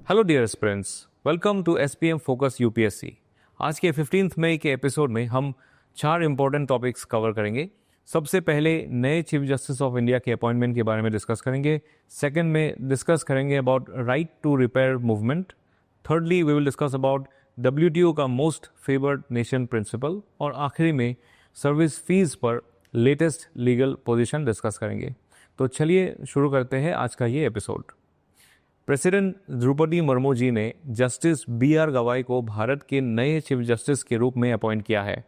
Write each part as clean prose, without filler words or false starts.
Hello dear students, welcome to SPM focus UPSC. आज के 15 मई के एपिसोड में हम 4 इंपॉर्टेंट टॉपिक्स कवर करेंगे। सबसे पहले नए चीफ जस्टिस ऑफ इंडिया के अपॉइंटमेंट के बारे में डिस्कस करेंगे। सेकंड में डिस्कस करेंगे about right to repair movement. Thirdly we will discuss about WTO का मोस्ट फेवर्ड नेशन प्रिंसिपल। और आखिरी में सर्विस फीस पर लेटेस्ट लीगल पोजीशन डिस्कस करेंगे। तो चलिए शुरू करते हैं आज का ये एपिसोड। प्रेसिडेंट द्रौपदी मुर्मू जी ने जस्टिस बी.आर. गवाई को भारत के नए चीफ जस्टिस के रूप में अपॉइंट किया है।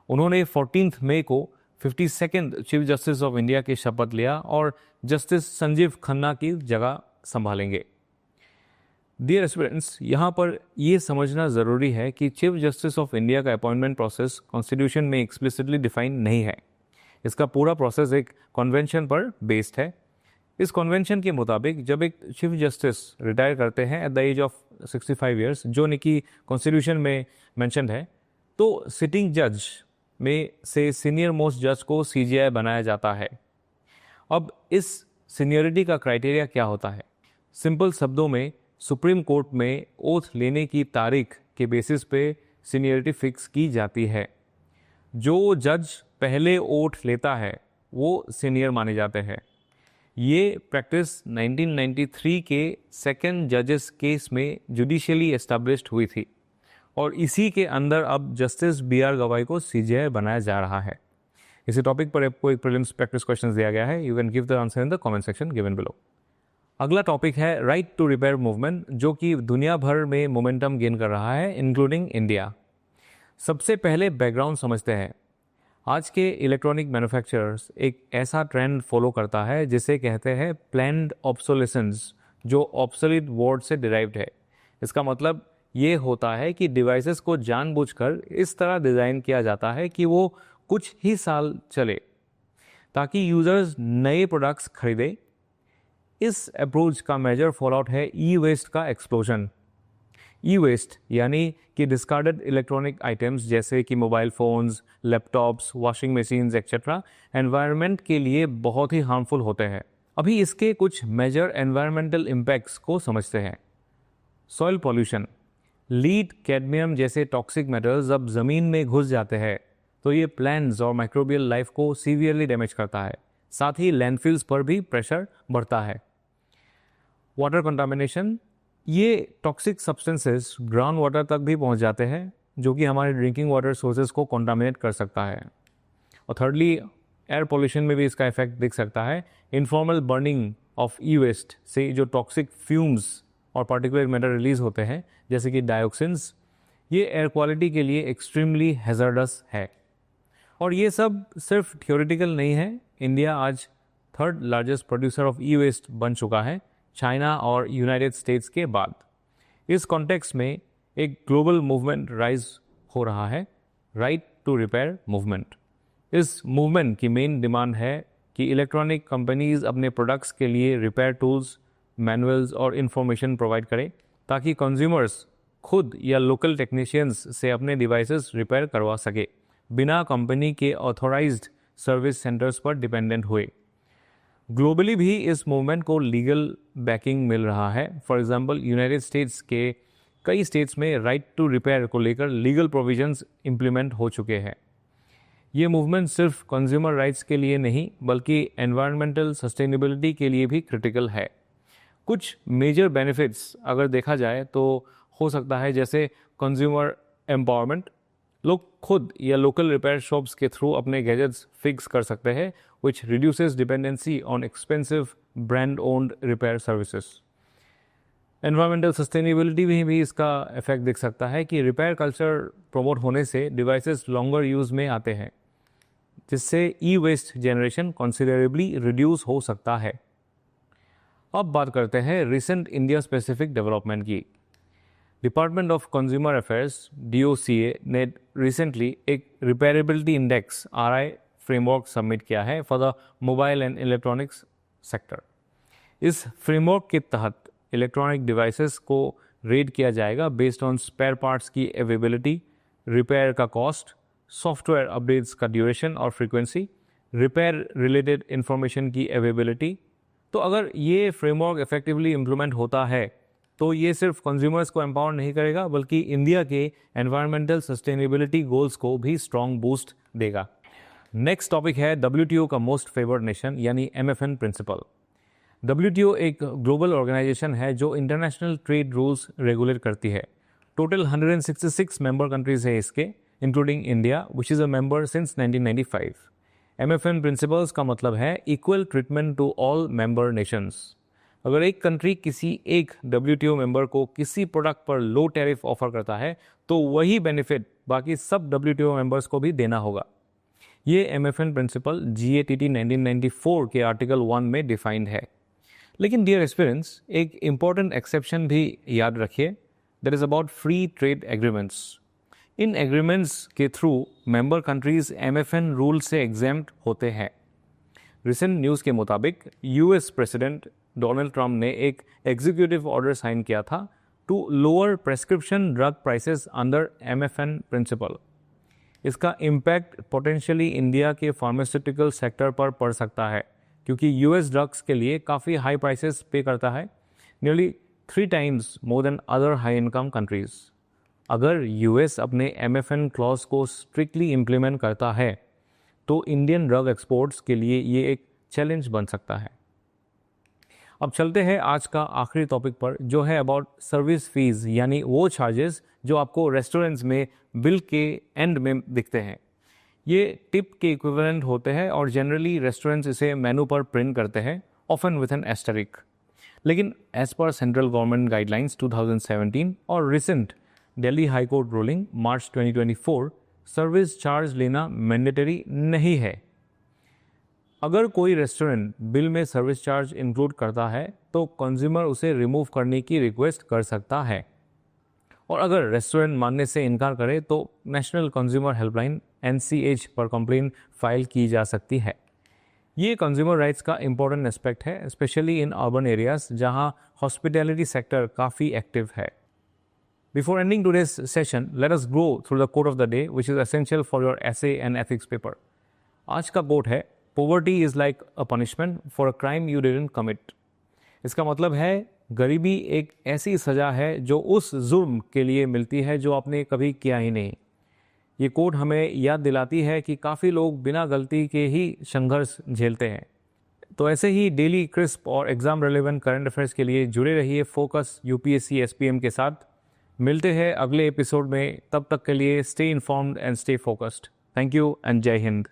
उन्होंने 14 मई को 52nd chief justice of India की शपथ लिया और जस्टिस संजीव खन्ना की जगह संभालेंगे। डियर स्टूडेंट्स, यहाँ पर यह समझना ज़रूरी है कि चीफ जस्टिस ऑफ इंडिया का अपॉइंटमेंट प्रोसेस कॉन्स्टिट्यूशन में एक्सप्लिसिटली डिफाइन नहीं है। इसका पूरा प्रोसेस एक कन्वेंशन पर बेस्ड है। इस कन्वेंशन के मुताबिक जब एक चीफ जस्टिस रिटायर करते हैं at the age of 65 years, जो कि कॉन्स्टिट्यूशन में मेंशन्ड है, तो सिटिंग जज में से सीनियर मोस्ट जज को सीजीआई बनाया जाता है। अब इस सीनियरिटी का क्राइटेरिया क्या होता है? सिंपल शब्दों में सुप्रीम कोर्ट में ओथ लेने की तारीख के बेसिस पे सीनियरिटी फिक्स की जाती है। जो जज पहले ओथ लेता है वो सीनियर माने जाते हैं। ये प्रैक्टिस 1993 के सेकंड जजेस केस में जुडिशियली एस्टैब्लिश्ड हुई थी और इसी के अंदर अब जस्टिस बी.आर. गवाई को सीजीआई बनाया जा रहा है। इसी टॉपिक पर आपको एक प्रीलिम्स प्रैक्टिस क्वेश्चन दिया गया है। You can give the answer in the comment section given below. अगला टॉपिक है राइट टू रिपेयर मूवमेंट, जो कि दुनिया भर में मोमेंटम गेन कर रहा है, इंक्लूडिंग इंडिया। सबसे पहले बैकग्राउंड समझते हैं। आज के इलेक्ट्रॉनिक मैन्युफैक्चरर्स एक ऐसा ट्रेंड फॉलो करता है जिसे कहते हैं प्लान्ड ऑब्सोलेसेंस, जो ऑब्सोलीट वर्ड से डिराइव्ड है। इसका मतलब ये होता है कि डिवाइसेस को जानबूझकर इस तरह डिज़ाइन किया जाता है कि वो कुछ ही साल चले ताकि यूजर्स नए प्रोडक्ट्स खरीदें। इस अप्रोच का मेजर फॉलोआउट है ई वेस्ट का एक्सप्लोजन। ई वेस्ट यानी कि डिस्कार्डेड इलेक्ट्रॉनिक आइटम्स जैसे कि mobile phones, laptops, washing machines etcetera environment के लिए बहुत ही हार्मफुल होते हैं। अभी इसके कुछ मेजर एनवायरमेंटल इम्पैक्ट्स को समझते हैं। सॉइल पॉल्यूशन, लीड, कैडमियम जैसे टॉक्सिक मेटल्स जब ज़मीन में घुस जाते हैं तो ये प्लांट्स और माइक्रोबियल लाइफ को सीवियरली डैमेज करता है। साथ ही लैंडफिल्स पर भी प्रेशर बढ़ता है। वाटर कंटामिनेशन, ये टॉक्सिक सब्सटेंसेस ग्राउंड वाटर तक भी पहुंच जाते हैं, जो कि हमारे ड्रिंकिंग वाटर सोर्सेज को कॉन्टामिनेट कर सकता है। और थर्डली एयर पोल्यूशन में भी इसका इफेक्ट दिख सकता है। Informal burning of e waste से जो टॉक्सिक फ्यूम्स और पार्टिकुलर मैटर रिलीज होते हैं जैसे कि डायोक्सिन्स, ये एयर क्वालिटी के लिए एक्सट्रीमली हैजर्डस है। और ये सब सिर्फ थियोरेटिकल नहीं है। इंडिया आज 3rd largest producer of e waste बन चुका है, चाइना और यूनाइटेड स्टेट्स के बाद। इस कॉन्टेक्स्ट में एक ग्लोबल मूवमेंट राइज हो रहा है, राइट टू रिपेयर मूवमेंट। इस मूवमेंट की मेन डिमांड है कि इलेक्ट्रॉनिक कंपनीज अपने प्रोडक्ट्स के लिए रिपेयर टूल्स, मैनुअल्स और इंफॉर्मेशन प्रोवाइड करें ताकि कंज्यूमर्स खुद या लोकल टेक्नीशियंस से अपने डिवाइसेस रिपेयर करवा सके, बिना कंपनी के ऑथोराइज्ड सर्विस सेंटर्स पर डिपेंडेंट हुए। ग्लोबली भी इस मूवमेंट को लीगल बैकिंग मिल रहा है। फॉर एग्जांपल, यूनाइटेड स्टेट्स के कई स्टेट्स में राइट टू रिपेयर को लेकर लीगल प्रोविजंस इंप्लीमेंट हो चुके हैं। ये मूवमेंट सिर्फ कंज्यूमर राइट्स के लिए नहीं बल्कि एनवायरमेंटल सस्टेनेबिलिटी के लिए भी क्रिटिकल है। कुछ मेजर बेनिफिट्स अगर देखा जाए तो हो सकता है, जैसे कंज्यूमर एम्पावरमेंट, लोग खुद या लोकल रिपेयर शॉप्स के थ्रू अपने गैजेट्स फिक्स कर सकते हैं, which reduces dependency on expensive brand-owned repair services. Environmental sustainability में भी इसका इफेक्ट दिख सकता है कि रिपेयर कल्चर प्रमोट होने से डिवाइसेस लॉन्गर यूज में आते हैं, जिससे ई वेस्ट जनरेशन कंसिडरेबली रिड्यूस हो सकता है। अब बात करते हैं रिसेंट इंडिया स्पेसिफिक डेवलपमेंट की। Department of consumer affairs DOCA ने रिसेंटली एक रिपेयरेबिलिटी इंडेक्स RI फ्रेमवर्क सबमिट किया है for the mobile and electronics sector. इस फ्रेमवर्क के तहत इलेक्ट्रॉनिक डिवाइसेस को रेट किया जाएगा बेस्ड ऑन स्पेयर पार्ट्स की अवेलेबिलिटी, रिपेयर का कॉस्ट, सॉफ्टवेयर अपडेट्स का ड्यूरेशन और फ्रीक्वेंसी, रिपेयर रिलेटेड इंफॉर्मेशन की अवेलेबिलिटी। तो अगर ये फ्रेमवर्क इफेक्टिवली इम्प्लीमेंट होता है तो ये सिर्फ कंज्यूमर्स को एम्पावर नहीं करेगा बल्कि इंडिया के एनवायरमेंटल सस्टेनेबिलिटी गोल्स को भी स्ट्रॉन्ग बूस्ट देगा। नेक्स्ट टॉपिक है WTO का मोस्ट फेवर्ड नेशन यानी MFN प्रिंसिपल। WTO एक ग्लोबल ऑर्गेनाइजेशन है जो इंटरनेशनल ट्रेड रूल्स रेगुलेट करती है। टोटल 166 मेंबर कंट्रीज है इसके, including India which is a member since 1995। MFN principles का मतलब है equal treatment to all member nations. अगर एक कंट्री किसी एक WTO मेंबर को किसी प्रोडक्ट पर लो टैरिफ ऑफर करता है तो वही बेनिफिट बाकी सब WTO मेंबर्स को भी देना होगा। ये MFN प्रिंसिपल GATT 1994 के आर्टिकल 1 में डिफाइंड है। लेकिन डियर एक्सपीरियंस, एक इम्पॉर्टेंट एक्सेप्शन भी याद रखिए, that is about free trade agreements. इन एग्रीमेंट्स के through member countries MFN rule से एग्जेम्प्ट होते हैं। रिसेंट न्यूज़ के मुताबिक US प्रेसिडेंट डोनाल्ड ट्रंप ने एक एग्जीक्यूटिव ऑर्डर साइन किया था to lower prescription drug prices under MFN principle. इसका इम्पैक्ट पोटेंशियली इंडिया के फार्मास्यूटिकल सेक्टर पर पड़ सकता है क्योंकि US ड्रग्स के लिए काफ़ी हाई प्राइसेस पे करता है, nearly 3 times more than other high income countries. अगर US अपने MFN क्लॉज को स्ट्रिक्टली इम्प्लीमेंट करता है तो इंडियन ड्रग एक्सपोर्ट्स के लिए ये एक चैलेंज बन सकता है। अब चलते हैं आज का आखिरी टॉपिक पर, जो है अबाउट सर्विस फीस, यानी वो चार्जेस जो आपको रेस्टोरेंट्स में बिल के एंड में दिखते हैं। ये टिप के इक्विवेलेंट होते हैं और जनरली रेस्टोरेंट्स इसे मेनू पर प्रिंट करते हैं, ऑफन विथ एन एस्टेरिक। लेकिन एज पर सेंट्रल गवर्नमेंट गाइडलाइंस 2017 और recent Delhi high court ruling March 2024, service charge लेना मैंडेटरी नहीं है। अगर कोई रेस्टोरेंट बिल में सर्विस चार्ज इंक्लूड करता है तो कंज्यूमर उसे रिमूव करने की रिक्वेस्ट कर सकता है, और अगर रेस्टोरेंट मानने से इनकार करे तो नेशनल कंज्यूमर हेल्पलाइन NCH पर कंप्लेन फाइल की जा सकती है। ये कंज्यूमर राइट्स का इंपॉर्टेंट एस्पेक्ट है, स्पेशली इन अर्बन एरियाज जहां हॉस्पिटैलिटी सेक्टर काफ़ी एक्टिव है। Before ending today's session, let us go through the quote of the day, which is essential for your essay and ethics paper. आज का quote है, Poverty is like a punishment for a crime you didn't commit. इसका मतलब है गरीबी एक ऐसी सज़ा है जो उस जुर्म के लिए मिलती है जो आपने कभी किया ही नहीं। ये कोट हमें याद दिलाती है कि काफ़ी लोग बिना गलती के ही संघर्ष झेलते हैं। तो ऐसे ही डेली क्रिस्प और एग्ज़ाम रेलेवेंट करंट अफेयर्स के लिए जुड़े रहिए फोकस UPSC SPM के साथ। मिलते हैं अगले एपिसोड में, तब तक के लिए stay informed and stay focused. Thank you and जय हिंद।